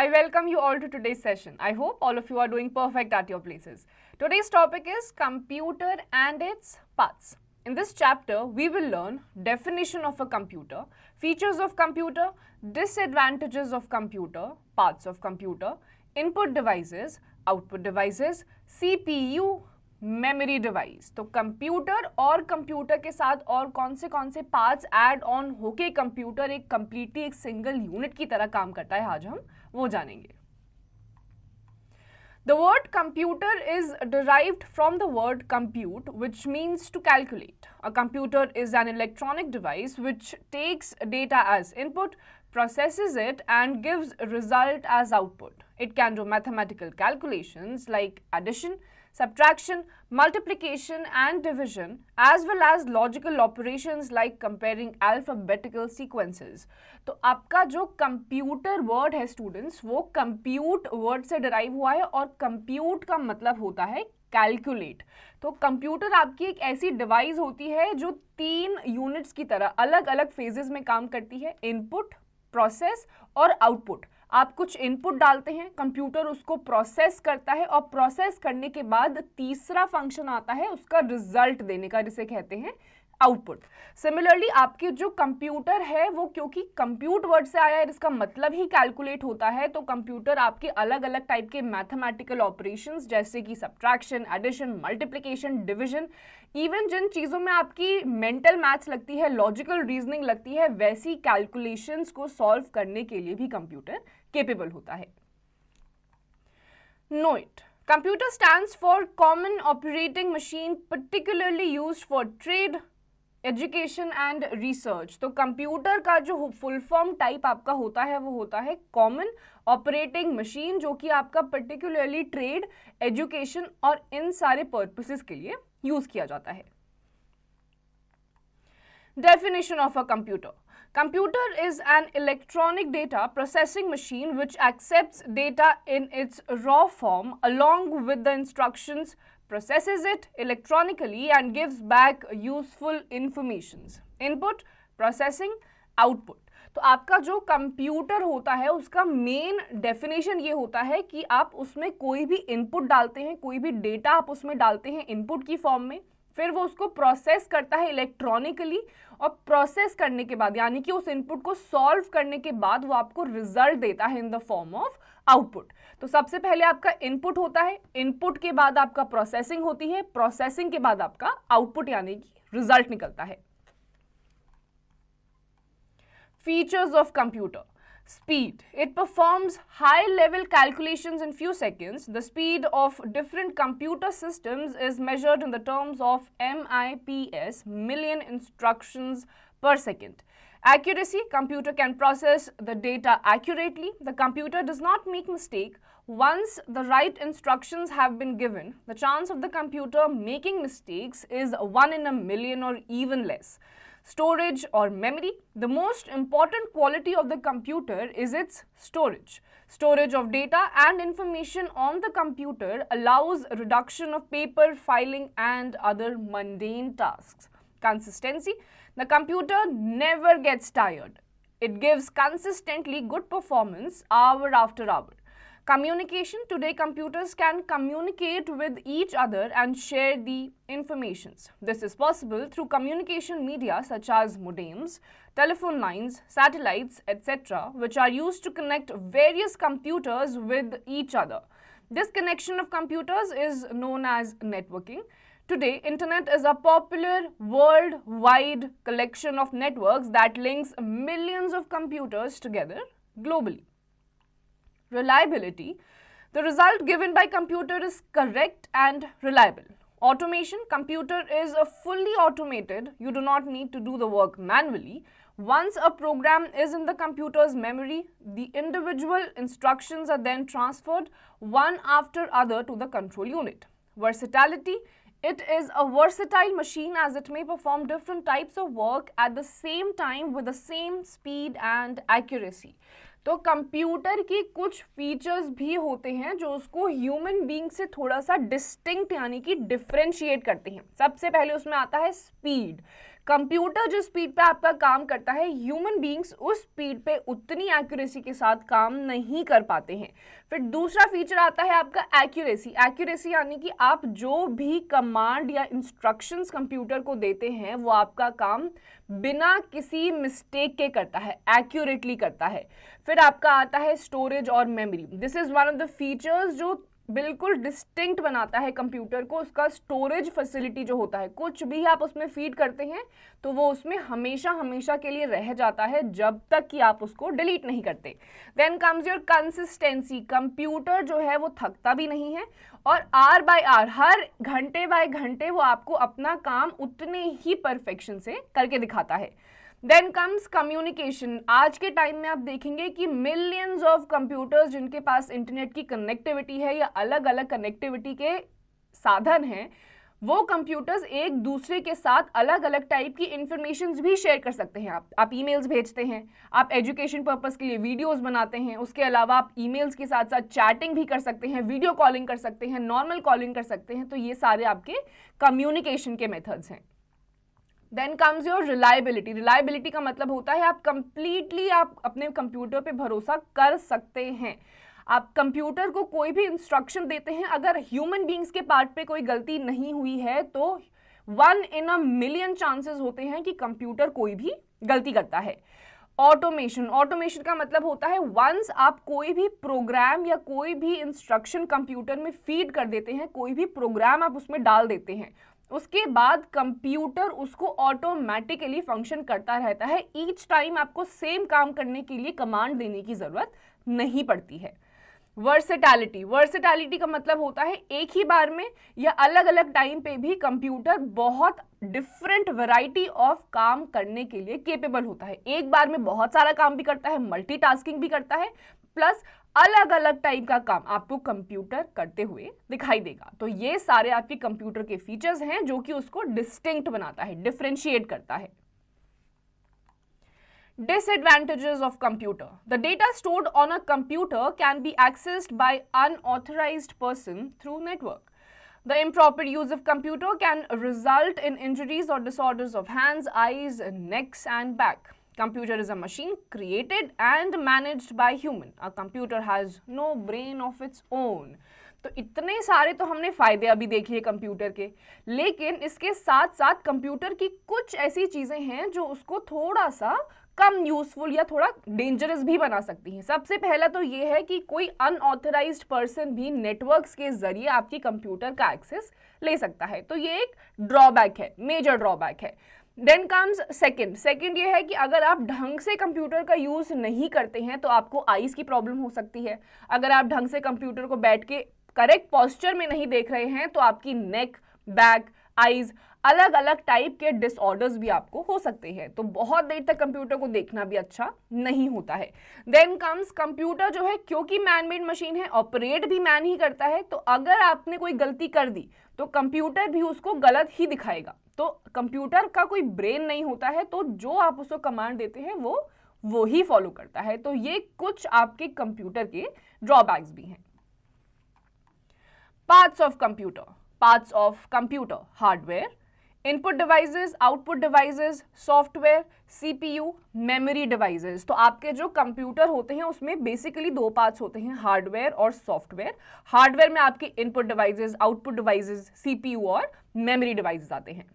I welcome you all to today's session. I hope all of you are doing perfect at your places. Today's topic is computer and its parts. In this chapter, we will learn definition of a computer, features of computer, disadvantages of computer, parts of computer, input devices, output devices, CPU, memory device. तो computer और computer के साथ और कौन से parts add on होके computer एक completely एक सिंगल यूनिट की तरह काम करता है, आज हम वो जानेंगे. The word computer is derived from the word compute, which means to calculate. A computer is an electronic device which takes data as input, processes it and gives result as output. It can do mathematical calculations like addition, subtraction, multiplication and division, as well as logical operations like comparing alphabetical sequences. तो आपका जो computer word है students, वो compute word से derive हुआ है और compute का मतलब होता है कैलकुलेट. तो कंप्यूटर आपकी एक ऐसी डिवाइस होती है जो 3 यूनिट्स की तरह अलग अलग फेजेस में काम करती है, इनपुट, प्रोसेस और आउटपुट. आप कुछ इनपुट डालते हैं, कंप्यूटर उसको प्रोसेस करता है और प्रोसेस करने के बाद तीसरा फंक्शन आता है उसका रिजल्ट देने का, जिसे कहते हैं आउटपुट. सिमिलरली आपके जो कंप्यूटर है वो क्योंकि कंप्यूट वर्ड से आया है, इसका मतलब ही कैलकुलेट होता है, तो कंप्यूटर आपके अलग अलग टाइप के मैथमेटिकल ऑपरेशंस जैसे कि subtraction, addition, multiplication, division, even जिन चीज़ों में आपकी मेंटल मैथ्स लगती है, लॉजिकल रीजनिंग लगती है, वैसी कैलकुलेशंस को सॉल्व करने के लिए भी कंप्यूटर केपेबल होता है. Know it. Computer stands for Common Operating Machine, particularly used for trade, education and research. तो कंप्यूटर का जो फुल फॉर्म टाइप आपका होता है वो होता है कॉमन ऑपरेटिंग मशीन, जो कि आपका पर्टिकुलरली ट्रेड, एजुकेशन और इन सारे पर्पसेस के लिए यूज किया जाता है. Definition of a computer. Computer is an electronic data processing machine which accepts data in its raw form along with the instructions, processes it electronically and gives back useful informations. Input, processing, output. तो आपका जो computer होता है उसका main definition ये होता है कि आप उसमें कोई भी इनपुट डालते हैं, कोई भी डेटा आप उसमें डालते हैं इनपुट की फॉर्म में, फिर वो उसको प्रोसेस करता है इलेक्ट्रॉनिकली और प्रोसेस करने के बाद यानी कि उस इनपुट को सॉल्व करने के बाद वो आपको रिजल्ट देता है in the form of output. तो सबसे पहले आपका इनपुट होता है, इनपुट के बाद आपका प्रोसेसिंग होती है, प्रोसेसिंग के बाद आपका आउटपुट यानी कि रिजल्ट निकलता है. Features of computer. Speed. It performs high-level calculations in few seconds. The speed of different computer systems is measured in the terms of MIPS, million instructions per second. Accuracy. Computer can process the data accurately. The computer does not make mistake. Once the right instructions have been given, the chance of the computer making mistakes is 1 in a million or even less. Storage or memory. The most important quality of the computer is its storage. Storage of data and information on the computer allows reduction of paper filing and other mundane tasks. Consistency. The computer never gets tired. It gives consistently good performance hour after hour. Communication. Today computers can communicate with each other and share the informations. This is possible through communication media such as modems, telephone lines, satellites, etc., which are used to connect various computers with each other. This connection of computers is known as networking. Today, internet is a popular worldwide collection of networks that links millions of computers together globally. Reliability. The result given by computer is correct and reliable. Automation. Computer is fully automated. You do not need to do the work manually. Once a program is in the computer's memory, the individual instructions are then transferred one after other to the control unit. Versatility. It is a versatile machine as it may perform different types of work at the same time with the same speed and accuracy. तो computer की कुछ features भी होते हैं जो उसको human being से थोड़ा सा डिस्टिंक्ट यानी कि डिफरेंशिएट करते हैं. सबसे पहले उसमें आता है स्पीड. कंप्यूटर जिस स्पीड पे आपका काम करता है, ह्यूमन बीइंग्स उस स्पीड पे उतनी एक्यूरेसी के साथ काम नहीं कर पाते हैं। फिर दूसरा फीचर आता है आपका एक्यूरेसी। एक्यूरेसी यानी कि आप जो भी कमांड या इंस्ट्रक्शंस कंप्यूटर को देते हैं वो आपका काम बिना किसी मिस्टेक के करता है, एक्यूरेटली करता है। फिर आपका आता है स्टोरेज और memory. This is one of the features जो बिल्कुल डिस्टिंक्ट बनाता है कंप्यूटर को, उसका स्टोरेज फैसिलिटी जो होता है, कुछ भी आप उसमें फीड करते हैं तो वो उसमें हमेशा हमेशा के लिए रह जाता है जब तक कि आप उसको डिलीट नहीं करते। Then comes your consistency. Computer जो है वो थकता भी नहीं है और आर बाय आर, हर घंटे बाय घंटे वो आपको अपना काम उतने ही परफेक्शन से करके दिखाता है। Then comes communication. आज के टाइम में आप देखेंगे कि मिलियंस ऑफ कंप्यूटर्स जिनके पास इंटरनेट की कनेक्टिविटी है या अलग अलग कनेक्टिविटी के साधन हैं, वो कंप्यूटर्स एक दूसरे के साथ अलग अलग टाइप की इंफॉर्मेशन भी शेयर कर सकते हैं। आप ईमेल्स भेजते हैं, आप एजुकेशन पर्पस के लिए वीडियोस बनाते हैं, उसके अलावा आप ईमेल्स के साथ साथ चैटिंग भी कर सकते हैं, वीडियो कॉलिंग कर सकते हैं, नॉर्मल कॉलिंग कर सकते हैं। तो ये सारे आपके कम्युनिकेशन के मेथड्स हैं। Then comes your reliability. Reliability का मतलब होता है आप कंप्लीटली आप अपने कंप्यूटर पे भरोसा कर सकते हैं। आप कंप्यूटर को कोई भी इंस्ट्रक्शन देते हैं, अगर ह्यूमन बीइंग्स के पार्ट पे कोई गलती नहीं हुई है तो 1 in a million चांसेस होते हैं कि कंप्यूटर कोई भी गलती करता है। ऑटोमेशन। ऑटोमेशन का मतलब होता है वंस आप कोई भी प्रोग्राम या कोई भी इंस्ट्रक्शन कंप्यूटर में फीड कर देते हैं, कोई भी प्रोग्राम आप उसमें डाल देते हैं, उसके बाद कंप्यूटर उसको ऑटोमेटिकली फंक्शन करता रहता है। ईच टाइम आपको सेम काम करने के लिए कमांड देने की जरूरत नहीं पड़ती है। वर्सेटैलिटी। वर्सेटैलिटी का मतलब होता है एक ही बार में या अलग अलग टाइम पे भी कंप्यूटर बहुत डिफरेंट वैरायटी ऑफ काम करने के लिए केपेबल होता है। एक बार में बहुत सारा काम भी करता है, मल्टीटास्किंग भी करता है, प्लस अलग अलग टाइप का काम आपको कंप्यूटर करते हुए दिखाई देगा। तो ये सारे आपके कंप्यूटर के फीचर्स हैं जो कि उसको डिस्टिंक्ट बनाता है, डिफरेंशिएट करता है। Disadvantages of computer. The data stored on a computer can be accessed by unauthorized person through network. The improper use of computer can result in injuries or disorders of hands, eyes, necks and back. Computer is a machine created and managed by human. A computer has no brain of its own. तो इतने सारे तो हमने फायदे अभी देख लिए computer के, लेकिन इसके साथ साथ कंप्यूटर की कुछ ऐसी चीजें हैं जो उसको थोड़ा सा कम यूजफुल या थोड़ा डेंजरस भी बना सकती हैं। सबसे पहला तो ये है कि कोई अनऑथराइज्ड पर्सन भी नेटवर्क्स के जरिए आपकी कंप्यूटर का एक्सेस ले सकता है। तो ये एक ड्रॉबैक है, मेजर ड्रॉबैक है। देन कम्स सेकंड ये है कि अगर आप ढंग से कंप्यूटर का यूज नहीं करते हैं तो आपको आईज की प्रॉब्लम हो सकती है। अगर आप ढंग से कंप्यूटर को बैठ के करेक्ट पोस्चर में नहीं देख रहे हैं तो आपकी नेक, बैक, आईज, अलग अलग टाइप के डिसऑर्डर्स भी आपको हो सकते हैं। तो बहुत देर तक कंप्यूटर को देखना भी अच्छा नहीं होता है। देन कम्स कंप्यूटर जो है, क्योंकि मैन मेड मशीन है, ऑपरेट भी मैन ही करता है, तो अगर आपने कोई गलती कर दी तो कंप्यूटर भी उसको गलत ही दिखाएगा। तो कंप्यूटर का कोई ब्रेन नहीं होता है, तो जो आप उसको कमांड देते हैं वो ही फॉलो करता है। तो ये कुछ आपके कंप्यूटर के ड्रॉबैक्स भी हैं। Parts of computer. Parts of computer: hardware, input devices, output devices, software, CPU, memory devices. तो आपके जो कंप्यूटर होते हैं उसमें बेसिकली दो पार्ट्स होते हैं, हार्डवेयर और सॉफ्टवेयर। हार्डवेयर में आपके input devices, output devices, CPU और मेमोरी डिवाइसेस आते हैं।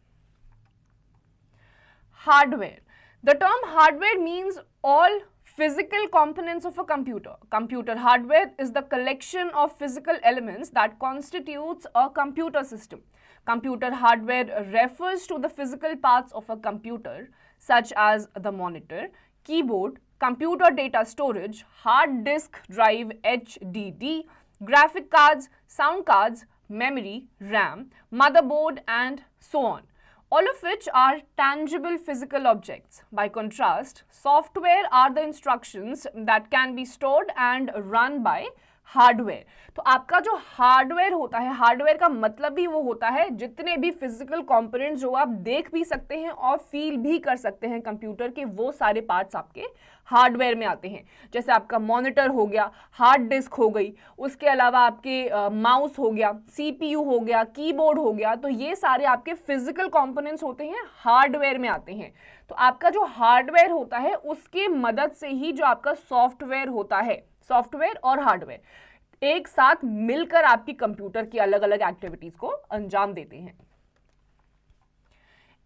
Hardware. The term hardware means all physical components of a computer. Computer hardware is the collection of physical elements that constitutes a computer system. Computer hardware refers to the physical parts of a computer such as the monitor, keyboard, computer data storage, hard disk drive HDD, graphic cards, sound cards, memory, RAM, motherboard and so on, all of which are tangible physical objects. By contrast, software are the instructions that can be stored and run by hardware. तो आपका जो hardware होता है, hardware का मतलब भी वो होता है जितने भी फिजिकल कंपोनेंट्स जो आप देख भी सकते हैं और फील भी कर सकते हैं कंप्यूटर के, वो सारे पार्ट्स आपके हार्डवेयर में आते हैं। जैसे आपका मॉनिटर हो गया, हार्ड डिस्क हो गई, उसके अलावा आपके माउस हो गया, सीपीयू हो गया, कीबोर्ड हो गया, तो ये सारे आपके फिजिकल कंपोनेंट्स होते हैं, हार्डवेयर में आते हैं। तो आपका जो हार्डवेयर होता है उसके मदद से ही जो आपका सॉफ्टवेयर होता है, सॉफ्टवेयर और हार्डवेयर एक साथ मिलकर आपकी कंप्यूटर की अलग अलग एक्टिविटीज को अंजाम देते हैं।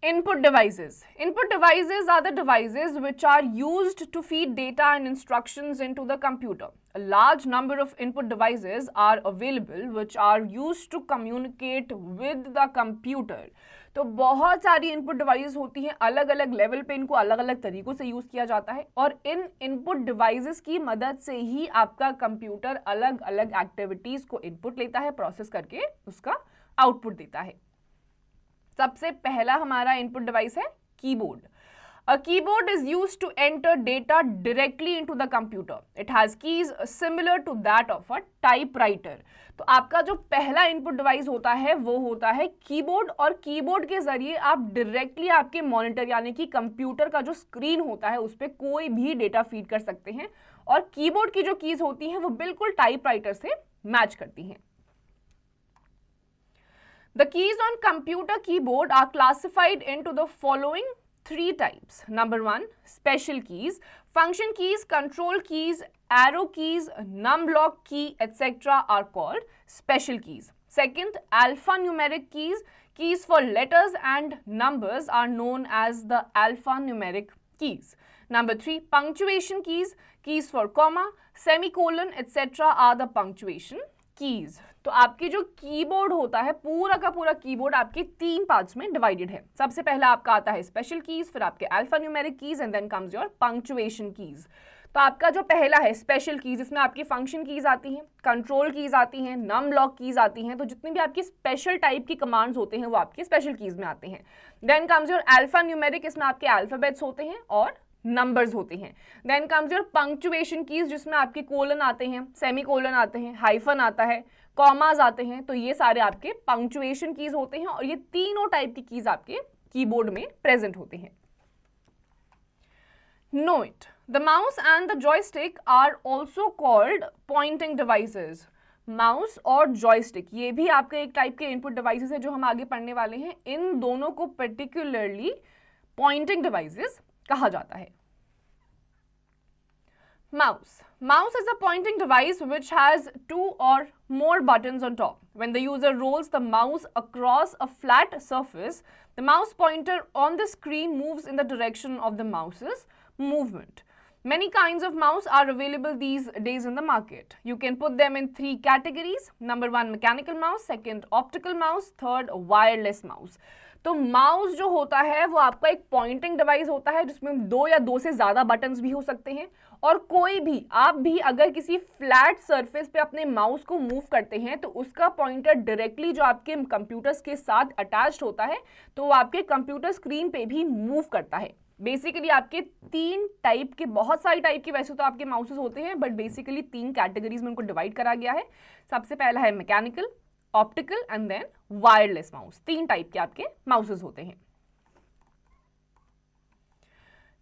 Input devices. Input devices are the devices which are used to feed data and instructions into the computer. A large number of input devices are available which are used to communicate with the computer. तो बहुत सारी input device होती हैं, अलग अलग level पे इनको अलग अलग तरीकों से यूज किया जाता है और इन इनपुट डिवाइसेस की मदद से ही आपका कंप्यूटर अलग अलग एक्टिविटीज को इनपुट लेता है, प्रोसेस करके उसका आउटपुट देता है। सबसे पहला हमारा इनपुट डिवाइस है keyboard. A keyboard is used to enter data directly into the computer. It has keys similar to that of a typewriter. तो आपका जो पहला इनपुट डिवाइस होता है वो होता है कीबोर्ड, और कीबोर्ड के जरिए आप डायरेक्टली आपके मॉनिटर यानी कि कंप्यूटर का जो स्क्रीन होता है उस पर कोई भी डेटा फीड कर सकते हैं, और कीबोर्ड की जो कीज होती हैं वो बिल्कुल टाइपराइटर से मैच करती हैं। The keys on computer keyboard are classified into the following three types. Number one, special keys, function keys, control keys, arrow keys, num-block key, etc. are called special keys. Second, alphanumeric keys, keys for letters and numbers are known as the alphanumeric keys. Number three, punctuation keys, keys for comma, semicolon, etc. are the punctuation keys. तो आपकी जो keyboard होता है, पूरा का पूरा keyboard आपके तीन पार्ट्स में डिवाइडेड है। सबसे पहला आपका आता है स्पेशल कीज, फिर आपके alphanumeric keys and then comes your punctuation keys. तो आपका जो पहला है स्पेशल कीज, इसमें आपकी फंक्शन कीज आती हैं, कंट्रोल कीज आती हैं, नम ब्लॉक कीज आती हैं। तो जितने भी आपकी स्पेशल टाइप की कमांड्स होते हैं वो आपके स्पेशल कीज में आते हैं। देन कम्स योर अल्फान्यूमेरिक, इसमें आपके अल्फाबेट्स होते हैं और नंबर्स होते हैं। Then comes your punctuation keys, जिसमें आपके कोलन आते हैं, सेमी कोलन आते हैं, हाइफन आता है, कॉमास आते हैं। तो ये सारे आपके पंक्चुएशन कीज होते हैं और ये तीनों टाइप की कीज आपके कीबोर्ड में प्रेजेंट होते हैं। Know it, the mouse and the joystick are also called pointing devices. Mouse और जॉयस्टिक ये भी आपके एक टाइप के इनपुट डिवाइसेस है जो हम आगे पढ़ने वाले हैं। इन दोनों को पर्टिकुलरली पॉइंटिंग डिवाइसेस कहा जाता है। Mouse. Mouse is a pointing device which has two or more buttons on top. When the user rolls the mouse across a flat surface, the mouse pointer on the screen moves in the direction of the mouse's movement. Many kinds of mouse are available these days in the market. You can put them in three categories. Number one, mechanical mouse. Second, optical mouse. Third, wireless mouse. तो mouse जो होता है वो आपका एक pointing device होता है जिसमें दो या दो से ज्यादा बटन्स भी हो सकते हैं, और कोई भी आप भी अगर किसी फ्लैट सरफेस पे अपने माउस को मूव करते हैं तो उसका पॉइंटर डायरेक्टली जो आपके कंप्यूटर्स के साथ अटैच्ड होता है तो वो आपके कंप्यूटर स्क्रीन पे भी मूव करता है। बेसिकली आपके तीन टाइप के, बहुत सारी टाइप के वैसे तो आपके माउसेस होते हैं, बट बेसिकली तीन कैटेगरीज में उनको डिवाइड करा गया है। सबसे पहला है mechanical, optical and then wireless mouse. तीन टाइप के आपके माउसेस होते हैं।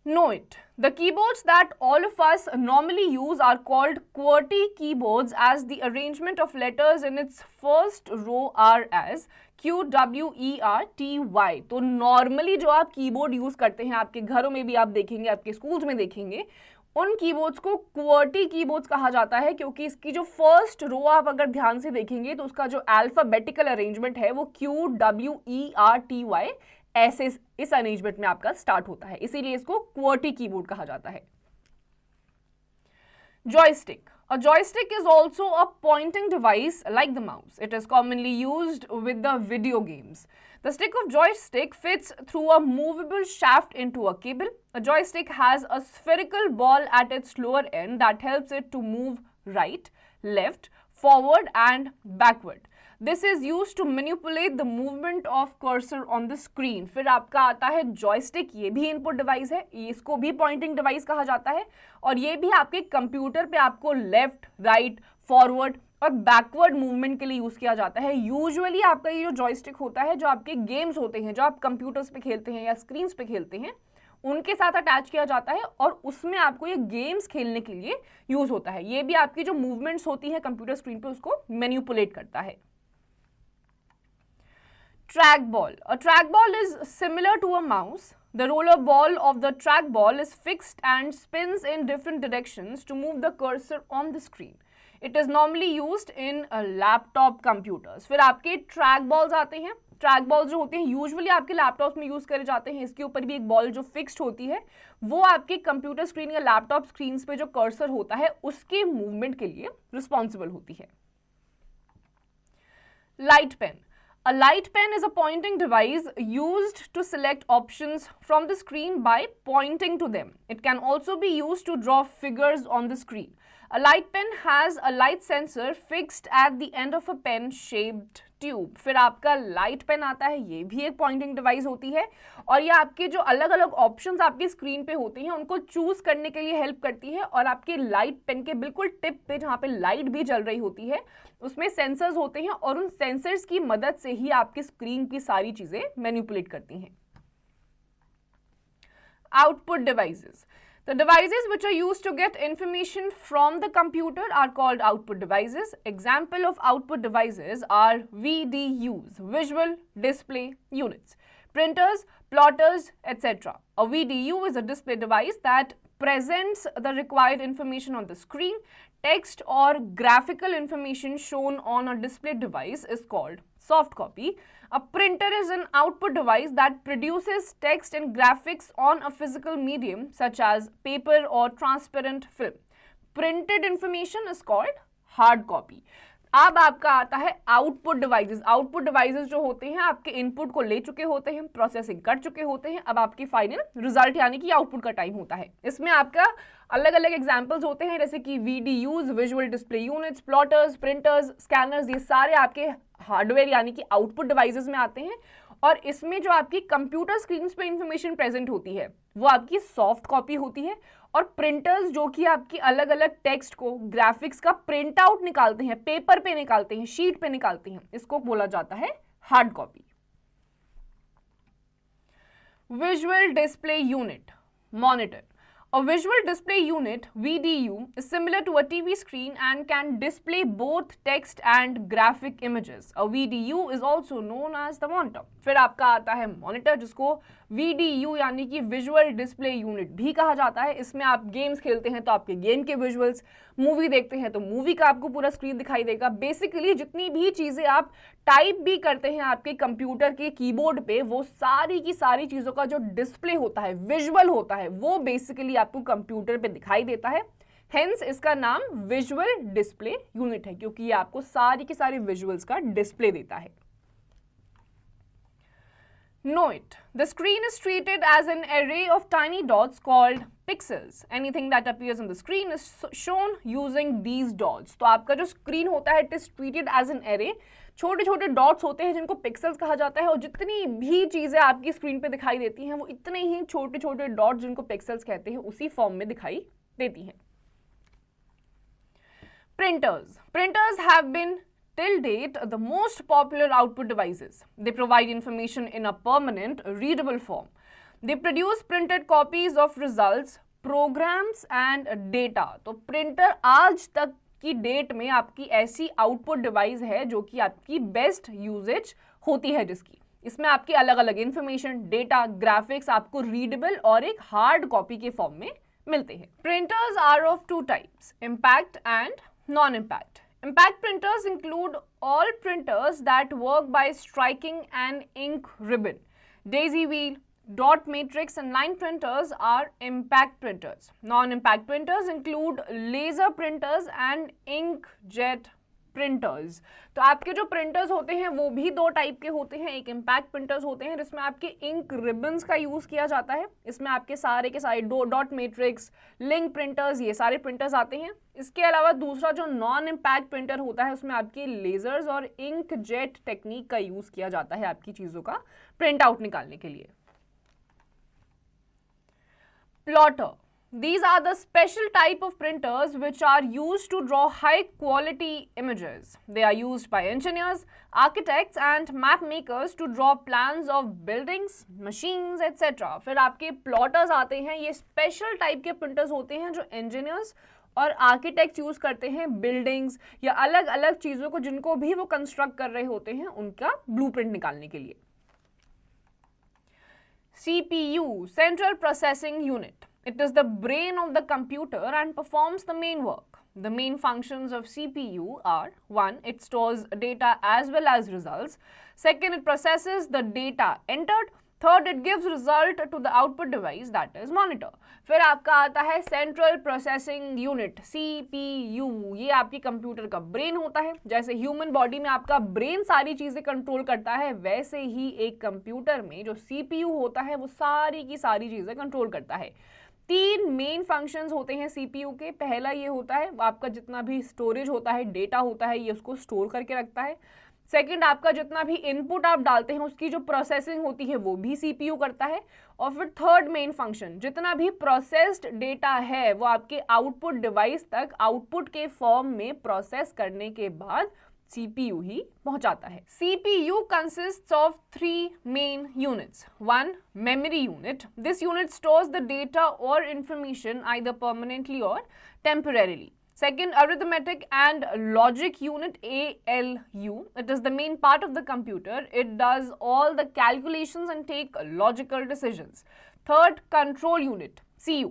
Know it. The keyboards that all of us normally use are called QWERTY keyboards, as the arrangement of letters in its first row are as QWERTY। तो normally जो आप keyboard use करते हैं, आपके घरों में भी आप देखेंगे, आपके स्कूल्स में देखेंगे, उन कीबोर्ड्स को QWERTY कीबोर्ड्स कहा जाता है, क्योंकि इसकी जो फर्स्ट रो आप अगर ध्यान से देखेंगे तो उसका जो अल्फाबेटिकल अरेंजमेंट है वो QWERTY ऐसे इस अरेंजमेंट में आपका स्टार्ट होता है, इसीलिए इसको QWERTY कीबोर्ड कहा जाता है। Joystick. A joystick is also a pointing device like the mouse. It is commonly used with the video games. The stick of joystick fits through a movable shaft into a cable. A joystick has a spherical ball at its lower end that helps it to move right, left, forward and backward. This is use to manipulate the movement of cursor on the screen. फिर आपका आता है joystick, ये भी input device है, इसको भी pointing device कहा जाता है, और ये भी आपके कंप्यूटर पे आपको लेफ्ट, राइट, फॉरवर्ड और बैकवर्ड मूवमेंट के लिए यूज किया जाता है। यूजुअली आपका ये जो जॉयस्टिक होता है, जो आपके गेम्स होते हैं, जो आप कंप्यूटर्स पे खेलते हैं या स्क्रीन पे खेलते हैं, उनके साथ अटैच किया जाता है और उसमें आपको ये गेम्स खेलने के लिए यूज होता है। ये भी आपकी जो मूवमेंट्स होती है कंप्यूटर स्क्रीन पे उसको मैनिपुलेट करता है। Trackball. A trackball is similar to a mouse. The roller ball of the trackball is fixed and spins in different directions to move the cursor on the screen. It is normally used in laptop computers. फिर आपके track balls आते हैं। Track balls जो होते हैं usually आपके laptops में use करे जाते हैं। इसके ऊपर भी एक बॉल जो फिक्स्ड होती है, वो आपके कंप्यूटर स्क्रीन या लैपटॉप स्क्रीन पे जो कर्सर होता है उसके मूवमेंट के लिए रिस्पॉन्सिबल होती है। Light pen. A light pen is a pointing device used to select options from the screen by pointing to them. It can also be used to draw figures on the screen. A light pen has a light sensor fixed at the end of a pen-shaped tube. फिर आपका light pen आता है, ये भी एक pointing device होती है और ये आपके जो अलग अलग ऑप्शंस आपकी स्क्रीन पे होते हैं उनको चूज करने के लिए हेल्प करती है। और आपके लाइट पेन के बिल्कुल टिप पे जहाँ पे लाइट भी जल रही होती है उसमें सेंसर्स होते हैं और उन सेंसर्स की मदद से ही आपकी स्क्रीन की सारी चीजें मैनिपुलेट करती हैं। Output devices. The devices which are used to get information from the computer are called output devices. Example of output devices are VDUs, visual display units, printers, plotters, etc. A VDU is a display device that presents the required information on the screen. Text or graphical information shown on a display device is called soft copy. A printer is an output device that produces text and graphics on a physical medium such as paper or transparent film. Printed information is called hard copy. अब आपका आता है output devices. Output devices जो होते हैं आपके input को ले चुके होते हैं, प्रोसेसिंग कर चुके होते हैं, अब आपकी फाइनल रिजल्ट यानी कि आउटपुट का टाइम होता है। इसमें आपका अलग अलग एग्जांपल्स होते हैं जैसे कि VDUs, visual display units, plotters, printers, scanners, ये सारे आपके हार्डवेयर यानी कि आउटपुट डिवाइसेस में आते हैं। और इसमें जो आपकी कंप्यूटर स्क्रीन पे इंफॉर्मेशन प्रेजेंट होती है वो आपकी सॉफ्ट कॉपी होती है। और प्रिंटर्स जो कि आपकी अलग अलग टेक्स्ट को, ग्राफिक्स का प्रिंट आउट निकालते हैं, पेपर पे निकालते हैं, शीट पे निकालते हैं, इसको बोला जाता है hard copy. Visual display unit, monitor. A visual display unit, VDU, is similar to a TV screen and can display both text and graphic images. A VDU is also known as the monitor. फिर आपका आता है monitor जिसको VDU यानी कि visual display unit भी कहा जाता है। इसमें आप गेम्स खेलते हैं तो आपके गेम के विजुअल्स, मूवी देखते हैं तो मूवी का आपको पूरा स्क्रीन दिखाई देगा। बेसिकली जितनी भी चीज़ें आप टाइप भी करते हैं आपके कंप्यूटर के कीबोर्ड पे, वो सारी की सारी चीज़ों का जो डिस्प्ले होता है, विजुअल होता है, वो बेसिकली आपको कंप्यूटर पे दिखाई देता है। हेंस इसका नाम विजुअल डिस्प्ले यूनिट है क्योंकि ये आपको सारी की सारी विजुअल्स का डिस्प्ले देता है। Know it. The screen is treated as an array of tiny dots called pixels. Anything that appears on the screen is shown using these dots. तो आपका जो स्क्रीन होता है it is treated as an array. छोटे छोटे dots होते हैं जिनको पिक्सल्स कहा जाता है और जितनी भी चीज़ें आपकी स्क्रीन पे दिखाई देती हैं वो इतने ही छोटे छोटे डॉट्स जिनको पिक्सल्स कहते हैं उसी फॉर्म में दिखाई देती हैं। Printers. Printers have been till date the most popular output devices. They provide information in a permanent, readable form. They produce printed copies of results, programs and data. तो printer आज तक की डेट में आपकी ऐसी आउटपुट डिवाइस है जो कि आपकी बेस्ट यूजेज होती है, जिसकी इसमें आपकी अलग अलग इंफॉर्मेशन, डेटा, ग्राफिक्स आपको रीडेबल और एक हार्ड कॉपी के फॉर्म में मिलते हैं। Printers are of two types, impact and non impact. Impact printers include all printers that work by striking an ink ribbon. Daisy wheel, dot matrix and line printers are impact printers. Non-impact printers include laser printers and inkjet printers. तो आपके जो printers होते हैं वो भी दो type के होते हैं। एक इम्पैक्ट प्रिंटर्स होते हैं जिसमें आपके इंक रिबन्स का यूज किया जाता है, इसमें आपके सारे के सारे डॉट मैट्रिक्स, लिंक प्रिंटर्स, ये सारे प्रिंटर्स आते हैं। इसके अलावा दूसरा जो नॉन इम्पैक्ट प्रिंटर होता है उसमें आपके लेजर्स और इंक जेट टेक्निक का यूज किया जाता है आपकी चीजों का प्रिंट आउट निकालने के लिए। Plotter. These are the special type of printers which are used to draw high quality images. They are used by engineers, architects and map makers to draw plans of buildings, machines, etc. फिर आपके plotters आते हैं, ये special type के printers होते हैं जो engineers और आर्किटेक्ट यूज करते हैं बिल्डिंग्स या अलग अलग चीजों को जिनको भी वो कंस्ट्रक्ट कर रहे होते हैं उनका ब्लूप्रिंट निकालने के लिए। CPU, Central Processing Unit. It is the brain of the computer and performs the main work. The main functions of CPU are: 1. It stores data as well as results. 2. It processes the data entered. 3. It gives result to the output device, that is monitor. फिर आपका आता है central processing unit CPU। ये आपकी computer का brain होता है। जैसे ह्यूमन बॉडी में आपका ब्रेन सारी चीजें कंट्रोल करता है, वैसे ही एक कंप्यूटर में जो CPU होता है वो सारी की सारी चीजें कंट्रोल करता है। 3 मेन फंक्शंस होते हैं CPU के। पहला ये होता है आपका जितना भी स्टोरेज होता है, डेटा होता है, ये उसको स्टोर करके रखता है। सेकंड, आपका जितना भी इनपुट आप डालते हैं उसकी जो प्रोसेसिंग होती है वो भी CPU करता है। और फिर थर्ड मेन फंक्शन, जितना भी प्रोसेस्ड डेटा है वो आपके आउटपुट डिवाइस तक आउटपुट के फॉर्म में प्रोसेस करने के बाद CPU ही पहुंचाता है। CPU consists of 3 main units. 1. Memory unit. This unit stores the data or information either permanently or temporarily. 2. Arithmetic and logic unit, ALU. It is the main part of the computer. It does all the calculations and take logical decisions. 3. Control unit, CU.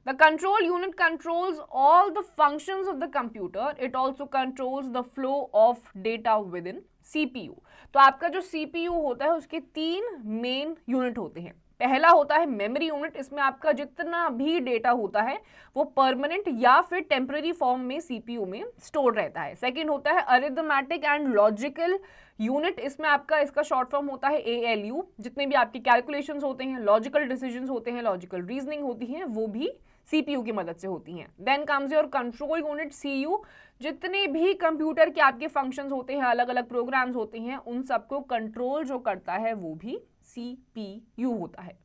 The control unit controls all the functions of the computer. It also controls the flow of data within CPU. तो आपका जो CPU होता है उसके 3 main unit होते हैं। पहला होता है मेमोरी यूनिट। इसमें आपका जितना भी डेटा होता है वो परमानेंट या फिर टेम्पररी फॉर्म में CPU में स्टोर रहता है। सेकंड होता है अरिथमेटिक एंड लॉजिकल यूनिट। इसमें आपका इसका शॉर्ट फॉर्म होता है ALU। जितने भी आपके कैलकुलेशंस होते हैं, लॉजिकल डिसीजंस होते हैं, लॉजिकल रीजनिंग होती हैं, वो भी CPU की मदद से होती हैं। Then comes your control unit, CU। जितने भी कंप्यूटर के आपके फंक्शंस होते हैं, अलग अलग प्रोग्राम्स होते हैं, उन सबको कंट्रोल जो करता है वो भी CPU होता है।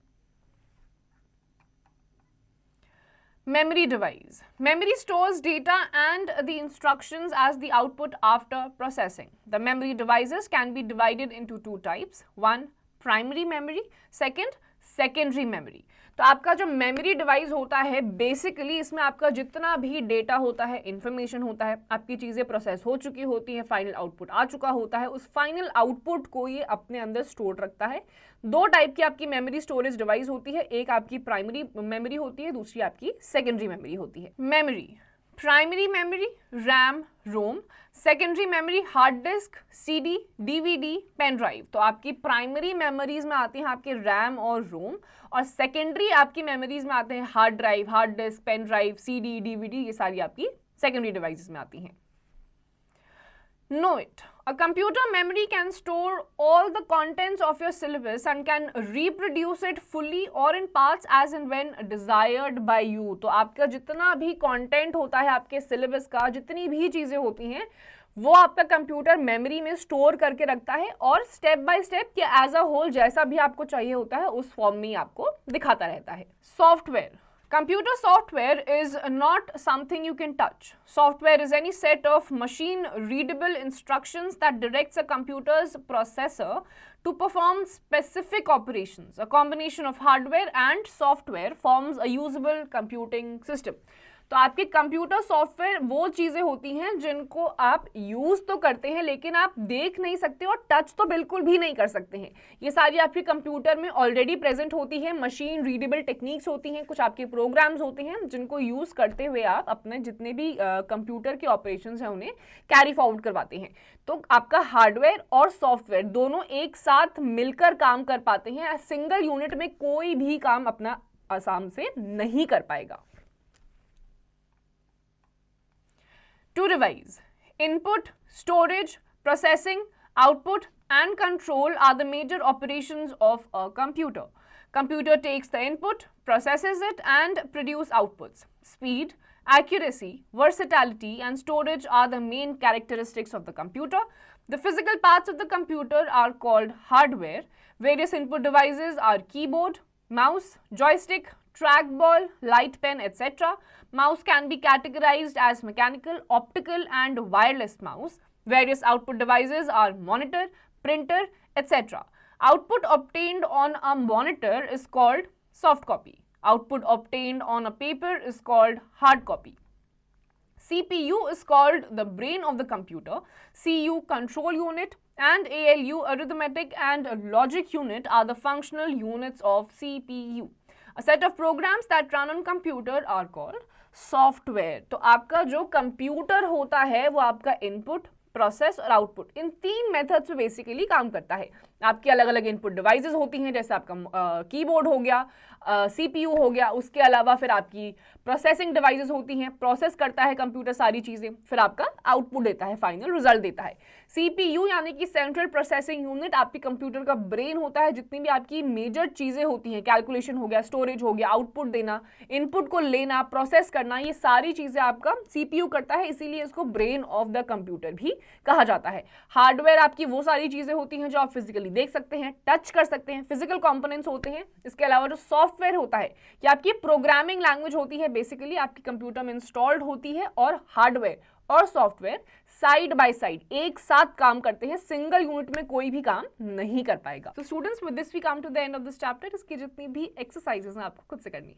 Memory device. Memory stores data and the instructions as the output after processing. The memory devices can be divided into 2 types. 1. Primary memory. 2. Secondary memory. तो आपका जो मेमोरी डिवाइस होता है बेसिकली इसमें आपका जितना भी डेटा होता है, इंफॉर्मेशन होता है, आपकी चीज़ें प्रोसेस हो चुकी होती हैं, फाइनल आउटपुट आ चुका होता है, उस फाइनल आउटपुट को ये अपने अंदर स्टोर रखता है। 2 टाइप की आपकी मेमोरी स्टोरेज डिवाइस होती है। एक आपकी प्राइमरी मेमोरी होती है, दूसरी आपकी सेकेंडरी मेमोरी होती है। Memory, primary memory RAM, ROM. Secondary memory hard disk, CD, DVD, pen drive. तो आपकी प्राइमरी मेमोरीज में आती हैं आपके रैम और रोम, और सेकेंडरी आपकी मेमोरीज में आते हैं hard drive, hard disk, pen drive, CD, DVD, ये सारी आपकी सेकेंडरी डिवाइसेस में आती हैं। Know it. A computer memory can store all the contents of your syllabus and can reproduce it fully or in parts as and when desired by you. तो आपका जितना भी कंटेंट होता है आपके सिलेबस का, जितनी भी चीज़ें होती हैं वो आपका कंप्यूटर मेमोरी में स्टोर करके रखता है और स्टेप बाय स्टेप या एज अ होल जैसा भी आपको चाहिए होता है उस फॉर्म में ही आपको दिखाता रहता है। Software. Computer software is not something you can touch. Software is any set of machine-readable instructions that directs a computer's processor to perform specific operations. A combination of hardware and software forms a usable computing system. तो आपके computer software वो चीज़ें होती हैं जिनको आप use तो करते हैं लेकिन आप देख नहीं सकते और टच तो बिल्कुल भी नहीं कर सकते हैं। ये सारी आपके कंप्यूटर में ऑलरेडी प्रेजेंट होती है, मशीन रीडेबल टेक्निक्स होती हैं, कुछ आपके प्रोग्राम्स होते हैं जिनको यूज़ करते हुए आप अपने जितने भी कंप्यूटर के ऑपरेशंस हैं उन्हें कैरी फॉरवर्ड करवाते हैं। तो आपका हार्डवेयर और सॉफ्टवेयर दोनों एक साथ मिलकर काम कर पाते हैं। सिंगल यूनिट में कोई भी काम अपना आसाम से नहीं कर पाएगा। To revise, Input, storage, processing, output and control are the major operations of a computer. Computer takes the input, processes it and produce outputs. Speed, accuracy, versatility and storage are the main characteristics of the computer. The physical parts of the computer are called hardware. Various input devices are keyboard, mouse, joystick, trackball, light pen, etc. Mouse can be categorized as mechanical, optical and wireless mouse. Various output devices are monitor, printer, etc. Output obtained on a monitor is called soft copy. Output obtained on a paper is called hard copy. CPU is called the brain of the computer. CU, control unit, and ALU, arithmetic and logic unit, are the functional units of CPU. A set of programs that run on computer are called software. तो आपका जो computer होता है वो आपका input, process और output, इन तीन methods पे बेसिकली काम करता है. आपकी अलग अलग इनपुट डिवाइसेस होती हैं, जैसे आपका कीबोर्ड हो गया, CPU हो गया, उसके अलावा फिर आपकी प्रोसेसिंग डिवाइसेस होती हैं, प्रोसेस करता है कंप्यूटर सारी चीज़ें, फिर आपका आउटपुट देता है, फाइनल रिजल्ट देता है. CPU यानी कि सेंट्रल प्रोसेसिंग यूनिट आपके कंप्यूटर का ब्रेन होता है. जितनी भी आपकी मेजर चीज़ें होती हैं, कैलकुलेशन हो गया, स्टोरेज हो गया, आउटपुट देना, इनपुट को लेना, प्रोसेस करना, ये सारी चीज़ें आपका CPU करता है, इसीलिए इसको ब्रेन ऑफ द कंप्यूटर भी कहा जाता है. हार्डवेयर आपकी वो सारी चीज़ें होती हैं जो आप फिजिकली देख सकते हैं, टच कर सकते हैं, फिजिकल कंपोनेंट्स होते हैं. इसके अलावा जो सॉफ्टवेयर होता है कि आपकी प्रोग्रामिंग लैंग्वेज होती है, बेसिकली आपकी कंप्यूटर में इंस्टॉल्ड होती है, और हार्डवेयर और सॉफ्टवेयर साइड बाय साइड एक साथ काम करते हैं. सिंगल यूनिट में कोई भी काम नहीं कर पाएगा. तो students, with this we come to the end of this chapter. इसकी जितनी भी एक्सरसाइजेस हैं आपको खुद से करनी है.